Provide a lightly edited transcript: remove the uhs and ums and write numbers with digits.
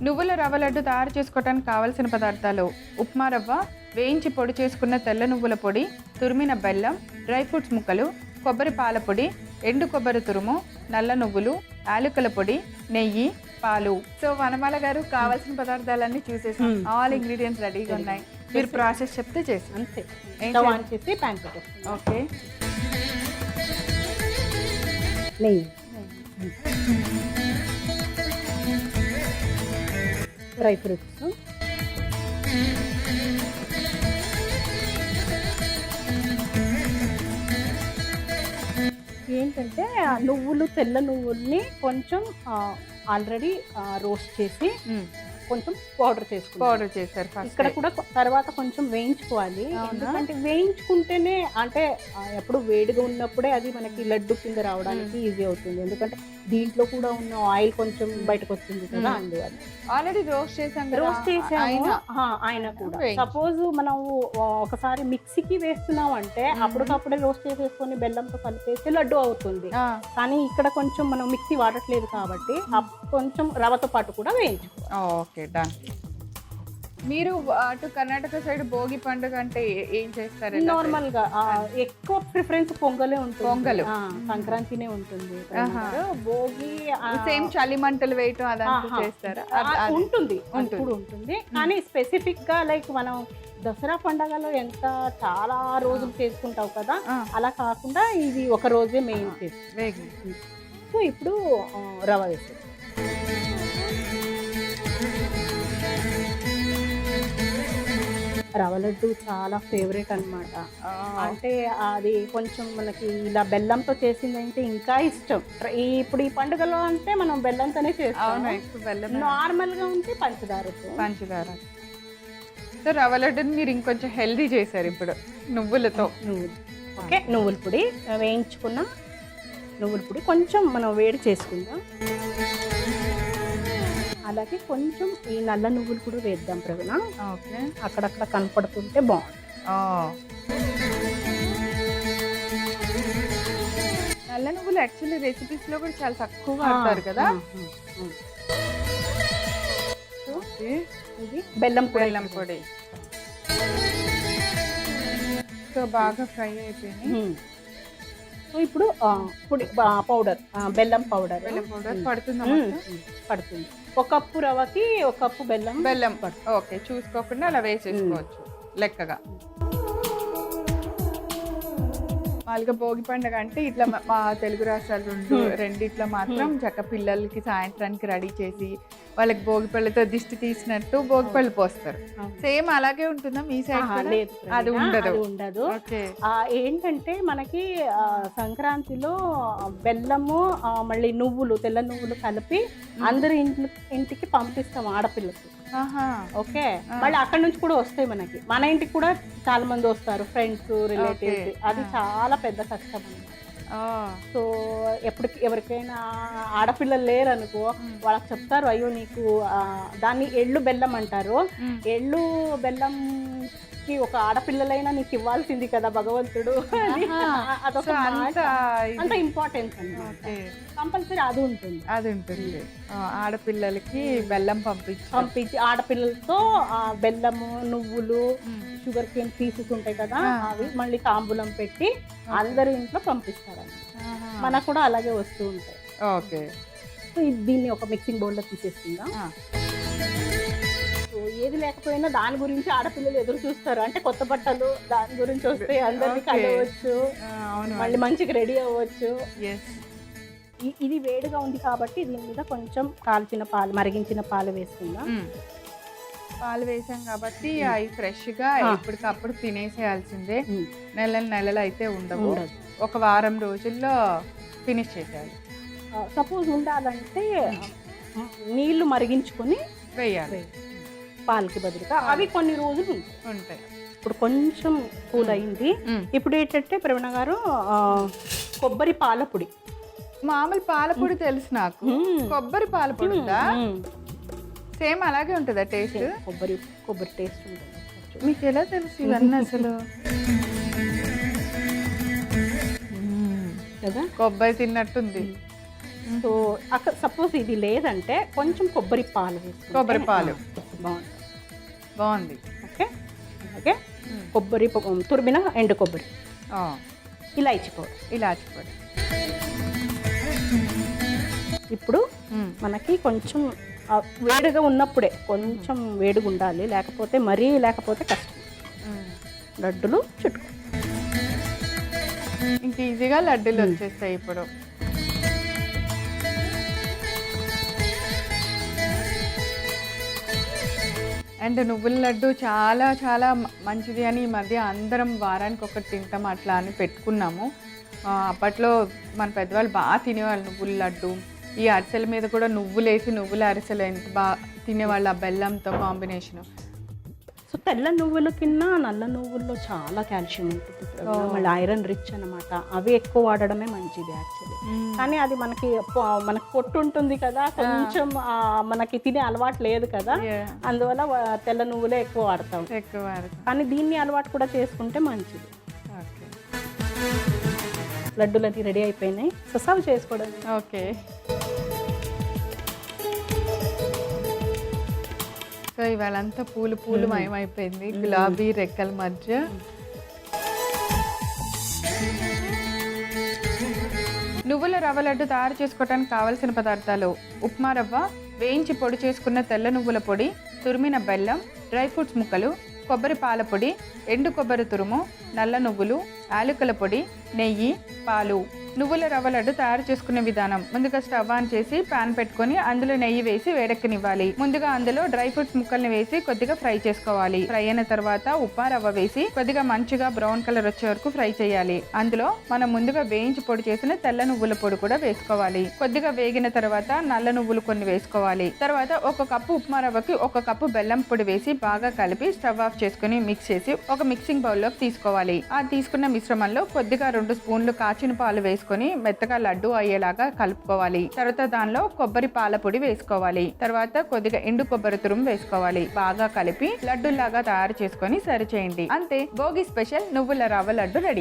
నువ్వుల రవ్వ లడ్డు తయారు చేసుకోవడానికి కావలసిన పదార్థాలు: ఉప్మా రవ్వ, వేయించి పొడి చేసుకున్న తెల్ల నువ్వుల పొడి, తురిమిన బెల్లం, డ్రై ఫ్రూట్స్ ముక్కలు, కొబ్బరి పాల పొడి, ఎండు కొబ్బరి తురుము, నల్ల నువ్వులు, యాలకుల పొడి, నెయ్యి, పాలు. సో వనమాల గారు కావాల్సిన పదార్థాలన్నీ చూసేసాం. ఆల్ ఇంగ్రీడియంట్స్ రెడీగా ఉన్నాయి. మీరు ప్రాసెస్ చెప్తే చేసి అంతే. స్టవ్ ఆన్ చేసి ప్యాన్ పెట్టేస్తాం. ఓకే. నెయ్యి, డ్రై ఫ్రూట్స్, ఏంటంటే నువ్వులు, తెల్ల నువ్వుల్ని కొంచెం ఆల్రెడీ రోస్ట్ చేసి కొంచెం పౌడర్ చేశారు. ఇక్కడ కూడా తర్వాత కొంచెం వేయించుకోవాలి. ఎందుకంటే వేయించుకుంటేనే అంటే ఎప్పుడు వేడిగా ఉన్నప్పుడే అది మనకి లడ్డు కింద రావడానికి ఈజీ అవుతుంది. ఎందుకంటే దీంట్లో కూడా ఉన్న ఆయిల్ కొంచెం బయటకు వస్తుంది కదా, అందువల్ల. ఆల్రెడీ రోస్ట్ చేసాము. ఆయన కూడా సపోజ్ మనం ఒకసారి మిక్సీకి వేస్తున్నాం అంటే అప్పటికప్పుడే రోస్ట్ చేసేసుకొని బెల్లంతో కలిపేసి లడ్డు అవుతుంది. కానీ ఇక్కడ కొంచెం మనం మిక్సీ వాడట్లేదు కాబట్టి కొంచెం రవ్వతో పాటు కూడా వేయించుకోవాలి. Okay, done. మీరు అటు కర్ణాటక సైడ్ భోగి పండుగ అంటే ఏం చేస్తారు? నార్మల్ గా ఎక్కువ ప్రిఫరెన్స్ పొంగలే ఉంటుంది. పొంగలు సంక్రాంతినే ఉంటుంది. భోగి సేమ్ చలి మంటలు వేయటం అదంతా చేస్తారా? ఉంటుంది, ఉంటుంది. కానీ స్పెసిఫిక్ గా లైక్ మనం దసరా పండగలో ఎంత చాలా రోజులు చేసుకుంటావు కదా, అలా కాకుండా ఇది ఒక రోజే మెయిన్ చేసి. సో ఇప్పుడు రవ్వ వేసేది. రవ్వ లడ్డు చాలా ఫేవరెట్ అన్నమాట. అంటే అది కొంచెం మనకి ఇలా బెల్లంతో చేసింది అంటే ఇంకా ఇష్టం. ఇప్పుడు ఈ పండుగలో అంటే మనం బెల్లంతోనే చేస్తాం. నార్మల్ గా ఉంటే పంచదార. సో రవ్వ లడ్డుని మీరు ఇంకొంచెం హెల్దీ చేశారు ఇప్పుడు నువ్వులతో. ఓకే, నువ్వుల పొడి వేయించుకున్న నువ్వుల పొడి కొంచెం మనం వేడి చేసుకుందాం. అలాగే కొంచెం ఈ నల్ల నువ్వులు కూడా వేద్దాం ప్రవీణ. ఓకే, అక్కడక్కడ కనపడుతుంటే బాగుంటుంది. నల్ల నువ్వులు యాక్చువల్లీ రెసిపీస్ లో కూడా చాలా తక్కువ వాడతారు కదా. ఇది బెల్లం పొడి. సో బాగా ఫ్రై అయిపోయింది. సో ఇప్పుడు పొడి పౌడర్, బెల్లం పౌడర్ పడుతుంది. ఒక కప్పు రవ్వకి ఒక కప్పు బెల్లం పడుతుంది. ఓకే, చూసుకోకుండా అలా వేసేసుకోవచ్చు లెక్కగా. మామూలుగా భోగి పండుగ అంటే ఇట్లా మా తెలుగు రాష్ట్రాలు రెండిట్లో మాత్రం చక్క పిల్లలకి సాయంత్రానికి రెడీ చేసి వాళ్ళకి భోగి పళ్ళతో దిష్టి తీసినట్టు భోగి పళ్ళు పోస్తారు. సేమ్ అలాగే ఉంటుందా మీ సైడ్? అది ఉండదు. ఏంటంటే మనకి సంక్రాంతిలో బెల్లము మళ్ళీ నువ్వులు, తెల్ల నువ్వులు కలిపి అందరి ఇంటికి పంపిస్తాం ఆడపిల్లకి. ఓకే, మళ్ళీ అక్కడ నుంచి కూడా వస్తాయి మనకి. మన ఇంటికి కూడా చాలా మంది వస్తారు, ఫ్రెండ్స్, రిలేటివ్స్. అది చాలా పెద్ద కష్టం అన్నమాట. సో ఎవరికైనా ఆడపిల్లలు లేరు అనుకో, వాళ్ళకి చెప్తారు, అయ్యో నీకు దాన్ని ఎళ్ళు బెల్లం అంటారు. ఎళ్ళు బెల్లం ఒక ఆడపిల్లలైనా నీకు ఇవ్వాల్సింది కదా భగవంతుడు. అదొక అంత ఇంపార్టెన్స్ అన్నమాట. కంపల్సరీ అది ఉంటుంది. ఆడపిల్లలకి బెల్లం పంపించి ఆడపిల్లలతో బెల్లము, నువ్వులు, షుగర్ కేన్ పీసెస్ ఉంటాయి కదా, అవి మళ్ళీ తాంబూలం పెట్టి అందరి ఇంట్లో పంపిస్తారన్నమాట. మనకు కూడా అలాగే వస్తూ ఉంటాయి. ఓకే, సో దీన్ని ఒక మిక్సింగ్ బౌల్లో తీసేస్తుందా. ఏది లేకపోయినా దాని గురించి ఆడపిల్లలు ఎదురు చూస్తారు. అంటే కొత్త బట్టలు దాని గురించి వస్తే అందరినీ కలవచ్చు, మళ్ళీ మంచిగా రెడీ అవ్వచ్చు. ఇది వేడిగా ఉంది కాబట్టి దీని మీద కొంచెం మరిగించిన పాలు వేసుకుందాం. పాలు వేసాం కాబట్టి అవి ఫ్రెష్ గా ఎప్పటికప్పుడు తినేసేయాల్సిందే. నెలలు అయితే ఉండవు. ఒక వారం రోజుల్లో ఫినిష్ చేసేయాలి. సపోజ్ ఉండాలంటే నీళ్లు మరిగించుకొని వేయాలి పాలకి బదులుగా. అవి కొన్ని రోజులు ఉంటాయి. ఇప్పుడు కొంచెం కూల్ అయింది. ఇప్పుడు ఏంటంటే ప్రవీణ గారు కొబ్బరి పాలపొడి. మామూలు పాలపొడి తెలుసు నాకు, కొబ్బరి పాలపొడి ఉందా? సేమ్ అలాగే ఉంటుందా టేస్ట్? కొబ్బరి టేస్ట్ ఉంటుంది. మీకు ఎలా తెలుసు ఇవన్నీ అసలు? కదా, కొబ్బరి తిన్నట్టుంది. సో అక్కడ సపోజ్ ఇది లేదంటే కొంచెం కొబ్బరి పాలు వేసుకుంటే కొబ్బరి పాలు బాగుంటుంది. బాగుంది. ఓకే, అలాగే కొబ్బరి తురిమిన ఎండు కొబ్బరి, ఆ, ఇలాచి పౌడర్. ఇలాచి పొడి. ఇప్పుడు మనకి కొంచెం వేడిగా ఉన్నప్పుడే కొంచెం వేడిగా ఉండాలి, లేకపోతే కష్టం. లడ్డులు చుట్టుకో. ఇంక ఈజీగా లడ్డూలు వచ్చేస్తాయి ఇప్పుడు. అండ్ నువ్వుల లడ్డు చాలా చాలా మంచిది అని ఈ మధ్య అందరం వారానికి ఒకటి తింటాం అట్లా అని పెట్టుకున్నాము. అప్పట్లో మన పెద్దవాళ్ళు బాగా తినేవాళ్ళు నువ్వుల లడ్డు. ఈ అరిసెల మీద కూడా నువ్వులేసి నువ్వుల అరిసెలు ఎంత బాగా తినేవాళ్ళు ఆ బెల్లంతో కాంబినేషన్. సో తెల్ల నువ్వుల కింద నల్ల నువ్వుల్లో చాలా కాల్షియం ఉంటుంది, మళ్ళీ ఐరన్ రిచ్ అనమాట. అవి ఎక్కువ వాడడమే మంచిది యాక్చువల్లీ. కానీ అది మనకి పొట్టు ఉంటుంది కదా, కొంచెం మనకి తినే అలవాటు లేదు కదా, అందువల్ల తెల్ల నువ్వులే ఎక్కువ వాడతాం. కానీ దీన్ని అలవాటు కూడా చేసుకుంటే మంచిది. లడ్డూలు అది రెడీ అయిపోయినాయి. సో సర్వ్ చేసుకోవడం. ఓకే, సో ఇవాళంతా పూలు పూలు మయమైపోయింది గులాబీ రెక్కల మధ్య. నువ్వుల రవ్వ లడ్డు తయారు చేసుకోవడానికి కావలసిన పదార్థాలు: ఉప్మా రవ్వ, వేయించి పొడి చేసుకున్న తెల్ల నువ్వుల పొడి, తురిమిన బెల్లం, డ్రై ఫ్రూట్స్ ముక్కలు, కొబ్బరి పాల పొడి, ఎండు కొబ్బరి తురుము, నల్ల నువ్వులు, యాలకుల పొడి, నెయ్యి, పాలు. నువ్వుల రవ్వ లడ్డు తయారు చేసుకునే విధానం: ముందుగా స్టవ్ ఆన్ చేసి పాన్ పెట్టుకొని అందులో నెయ్యి వేసి వేడెక్కనివ్వాలి. ముందుగా అందులో డ్రై ఫ్రూట్స్ ముక్కల్ని వేసి కొద్దిగా ఫ్రై చేసుకోవాలి. ఫ్రై అయిన తర్వాత ఉప్మా రవ్వ వేసి కొద్దిగా మంచిగా బ్రౌన్ కలర్ వచ్చే వరకు ఫ్రై చేయాలి. అందులో మనం ముందుగా వేయించి పొడి చేసిన తెల్ల నువ్వుల పొడి కూడా వేసుకోవాలి. కొద్దిగా వేగిన తర్వాత నల్ల నువ్వులు కొన్ని వేసుకోవాలి. తర్వాత 1 కప్పు ఉప్మా రవ్వకి 1 కప్పు బెల్లం పొడి వేసి బాగా కలిపి స్టవ్ ఆఫ్ చేసుకుని మిక్స్ చేసి ఒక మిక్సింగ్ బౌల్లోకి తీసుకోవాలి. ఆ తీసుకున్న మిశ్రమంలో కొద్దిగా 2 స్పూన్లు కాచిన పాలు వేసుకొని మెత్తగా లడ్డు అయ్యేలాగా కలుపుకోవాలి. తర్వాత దానిలో కొబ్బరి పాల పొడి వేసుకోవాలి. తర్వాత కొద్దిగా ఎండు కొబ్బరి తురుము వేసుకోవాలి. బాగా కలిపి లడ్డూలాగా తయారు చేసుకొని సర్వ్ చేయండి. అంతే, భోగి స్పెషల్ నువ్వుల రవ్వ లడ్డు రెడీ.